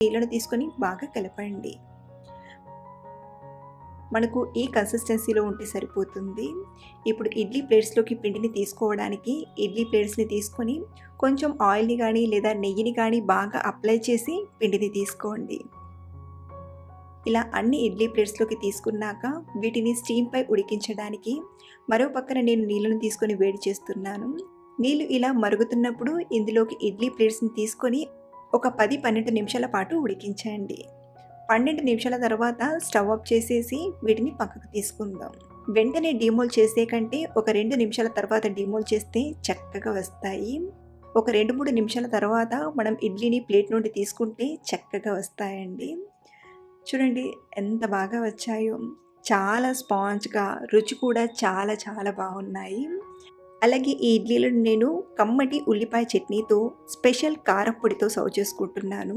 నీళ్ళను తీసుకొని బాగా కలపండి. మనకు ఈ కన్సిస్టెన్సీలో ఉంటే సరిపోతుంది. ఇప్పుడు ఇడ్లీ ప్లేట్స్‌లోకి పిండిని తీసుకోవడానికి ఇడ్లీ ప్లేట్స్‌ని తీసుకొని కొంచెం ఆయిల్‌ని గానీ లేదా నెయ్యిని గానీ బాగా అప్లై చేసి పిండిని తీసుకోండి. ఇలా అన్ని ఇడ్లీ ప్లేట్స్‌లోకి తీసుకున్నాక వీటిని స్టీమ్‌పై ఉడికించడానికి మరో పక్కన నేను నీళ్ళను తీసుకొని వేడి చేస్తున్నాను. నీళ్ళు ఇలా మరుగుతున్నప్పుడు ఇందులోకి ఇడ్లీ ప్లేట్స్‌ని తీసుకొని ఒక 10, 12 నిమిషాల పాటు ఉడికించండి. 12 నిమిషాల తర్వాత స్టవ్ ఆఫ్ చేసేసి వీటిని పక్కకు తీసుకుందాం. వెంటనే డీమోల్డ్ చేసే కంటే ఒక 2 నిమిషాల తర్వాత డీమోల్డ్ చేస్తే చక్కగా వస్తాయి. ఒక 2, 3 నిమిషాల తర్వాత మనం ఇడ్లీని ప్లేట్ నుండి తీసుకుంటే చక్కగా వస్తాయండి. చూడండి ఎంత బాగా వచ్చాయో. చాలా స్పాంజ్‌గా, రుచి కూడా చాలా చాలా బాగున్నాయి. అలాగే ఈ ఇడ్లీలను నేను కమ్మటి ఉల్లిపాయ చట్నీతో, స్పెషల్ కారప్పొడితో సర్వ్ చేసుకుంటున్నాను.